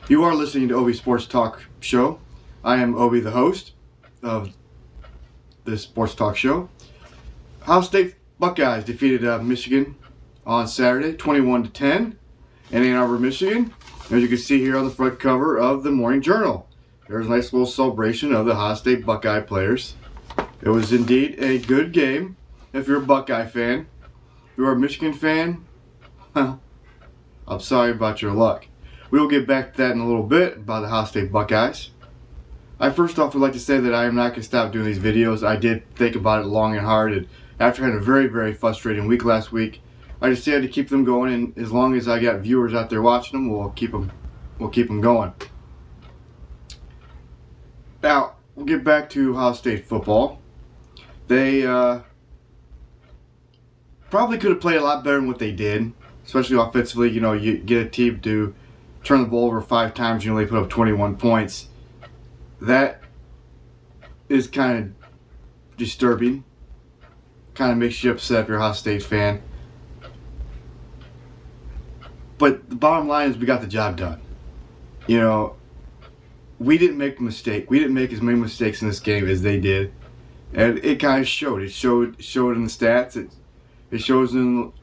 You are listening to OBee Sports Talk Show. I am OBee, the host of this sports talk show. Ohio State Buckeyes defeated Michigan on Saturday, 21-10 in Ann Arbor, Michigan. As you can see here on the front cover of the Morning Journal, there's a nice little celebration of the Ohio State Buckeye players. It was indeed a good game. If you're a Buckeye fan, if you're a Michigan fan, well, I'm sorry about your luck. We will get back to that in a little bit about the Ohio State Buckeyes. I first off would like to say that I am not going to stop doing these videos. I did think about it long and hard, and after having a very, very frustrating week last week, I decided to keep them going, and as long as I got viewers out there watching them, we'll keep them going. Now, we'll get back to Ohio State football. They probably could have played a lot better than what they did, especially offensively. You know, you get a team to turn the ball over 5 times, you only put up 21 points. That is kind of disturbing. Kind of makes you upset if you're a Ohio State fan. But the bottom line is we got the job done. You know, we didn't make a mistake. We didn't make as many mistakes in this game as they did. And it kind of showed. It showed in the stats. It shows in...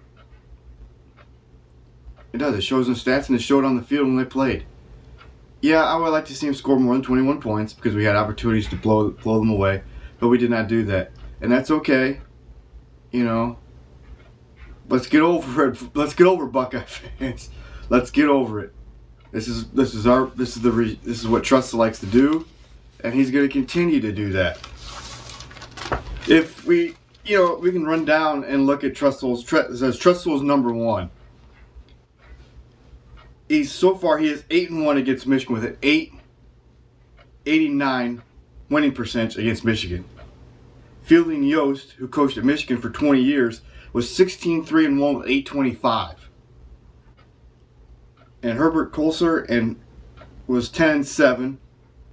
It does. It shows in the stats, and it showed on the field when they played. Yeah, I would like to see them score more than 21 points because we had opportunities to blow them away, but we did not do that, and that's okay. You know, let's get over it. Let's get over Buckeye fans. Let's get over it. This is what Tressel likes to do, and he's going to continue to do that. If we can run down and look at Tressel's. It says Tressel's number 1. He is 8-1 against Michigan with an 8.89 winning percentage against Michigan. Fielding Yost, who coached at Michigan for 20 years, was 16-3-1 with 8.25. And Herbert Kolser was 10-7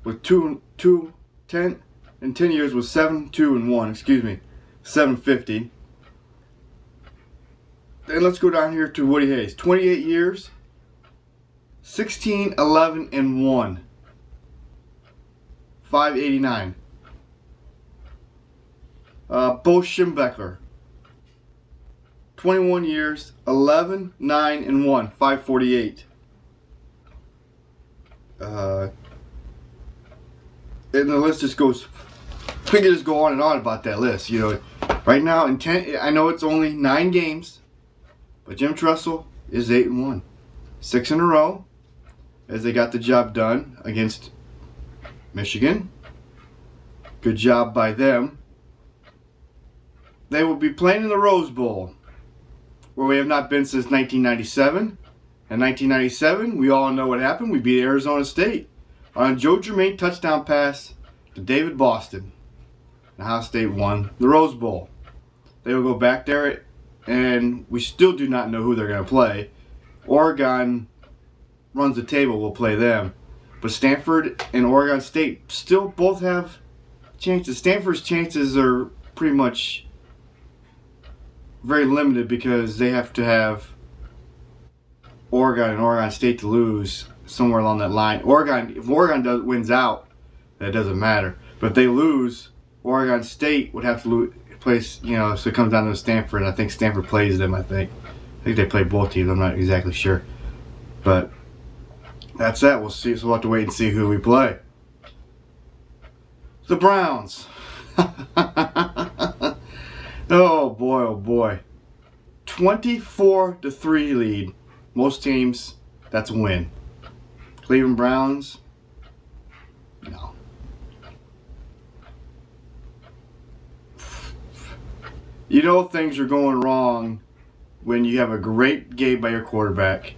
with 10 years was 7-2-1. 750. Then let's go down here to Woody Hayes, 28 years. 16-11-1, 589. Bo Schembechler, 21 years, 11-9-1, 548. And the list just goes. We can just go on and on about that list. You know, right now I know it's only 9 games, but Jim Tressel is 8-1, 6 in a row, as they got the job done against Michigan. Good job by them. They will be playing in the Rose Bowl, where we have not been since 1997. In 1997, we all know what happened. We beat Arizona State on a Joe Germain touchdown pass to David Boston. Ohio State won the Rose Bowl. They will go back there, and we still do not know who they're going to play. Oregon runs the table, will play them. But Stanford and Oregon State still both have chances. Stanford's chances are pretty much very limited because they have to have Oregon and Oregon State to lose somewhere along that line. If Oregon wins out, that doesn't matter. But if they lose, Oregon State would have to place, so it comes down to Stanford. I think Stanford plays them, I think they play both teams. I'm not exactly sure. But that's that. We'll see. So we'll have to wait and see who we play. The Browns. Oh boy. 24-3 lead. Most teams, that's a win. Cleveland Browns, no. You know things are going wrong when you have a great game by your quarterback.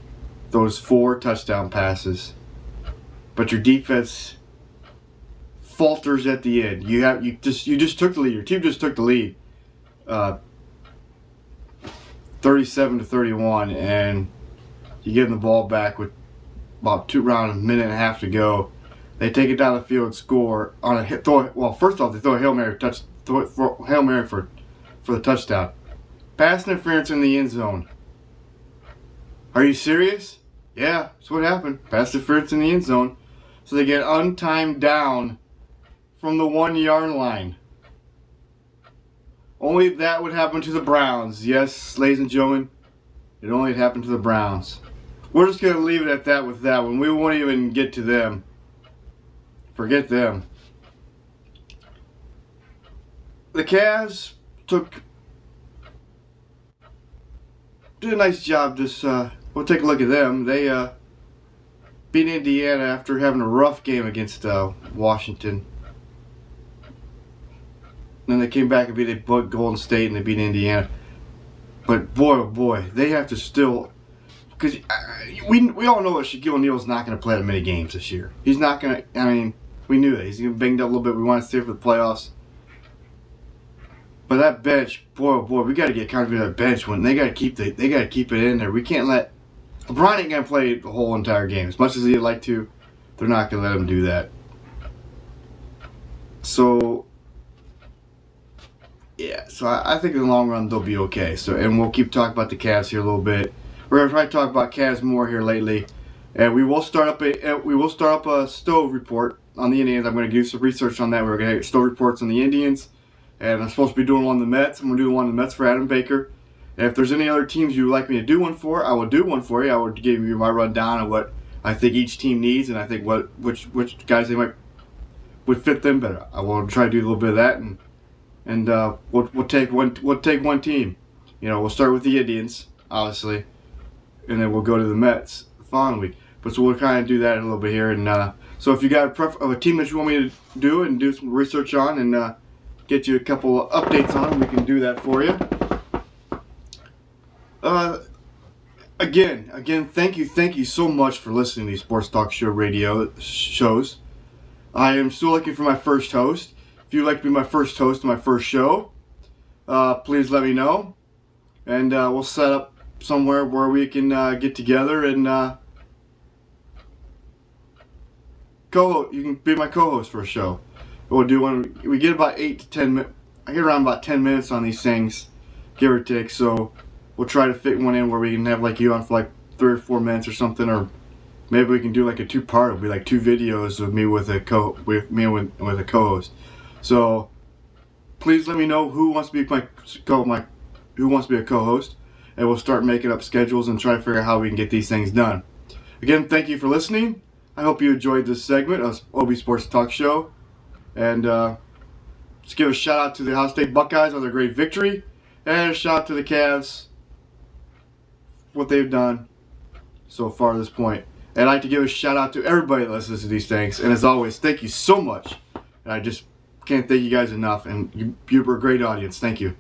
Those 4 touchdown passes, but your defense falters at the end. You just took the lead. Your team just took the lead, 37-31, and you give them the ball back with about around a minute and a half to go. They take it down the field, score on a hit. First off, they throw a Hail Mary for the touchdown. Pass interference in the end zone. Are you serious? Yeah, that's what happened. Pass interference in the end zone. So they get untimed down from the 1 yard line. Only that would happen to the Browns. Yes, ladies and gentlemen, it only happened to the Browns. We're just going to leave it at that with that one. We won't even get to them. Forget them. The Cavs did a nice job. We'll take a look at them. They beat Indiana after having a rough game against Washington. Then they came back and beat Golden State and they beat Indiana. But boy, oh boy, they have to still, because we all know that Shaquille O'Neal's not going to play that many games this year. He's not going to. I mean, we knew that he's going to banged up a little bit. We want to stay for the playoffs. But that bench, boy, oh boy, we got to get confident of that bench when they got to keep it in there. We can't let LeBron ain't going to play the whole entire game as much as he'd like to. They're not going to let him do that. So. Yeah, so I think in the long run they'll be okay. So, and we'll keep talking about the Cavs here a little bit. We're gonna try to talk about Cavs more here lately, and we will start up a stove report on the Indians. I'm gonna do some research on that. We're gonna get stove reports on the Indians, and I'm supposed to be doing one on the Mets. I'm gonna do one on the Mets for Adam Baker. And if there's any other teams you would like me to do one for, I will do one for you. I will give you my rundown of what I think each team needs, and I think which guys they would fit them better. I will try to do a little bit of that and we'll take one team. You know, we'll start with the Indians, obviously, and then we'll go to the Mets the following week. But so we'll kind of do that in a little bit here. And so if you got a team that you want me to do and do some research on and get you a couple of updates on, we can do that for you. Again, thank you so much for listening to these Sports Talk Show radio shows. I am still looking for my first host. If you'd like to be my first host of my first show, please let me know, and we'll set up somewhere where we can get together and you can be my co-host for a show. We'll do one. We get about 8 to 10 minutes. I get around about 10 minutes on these things, give or take. So we'll try to fit one in where we can have like you on for like 3 or 4 minutes or something, or maybe we can do like a 2-part. It'll be like 2 videos of me with a co-host. So please let me know who wants to be who wants to be a co-host, and we'll start making up schedules and try to figure out how we can get these things done. Again, thank you for listening. I hope you enjoyed this segment of OBee Sports Talk Show, and just give a shout out to the Ohio State Buckeyes on their great victory, and a shout out to the Cavs what they've done so far at this point. And I'd like to give a shout out to everybody that listens to these things. And as always, thank you so much. And I just can't thank you guys enough, and you were a great audience. Thank you.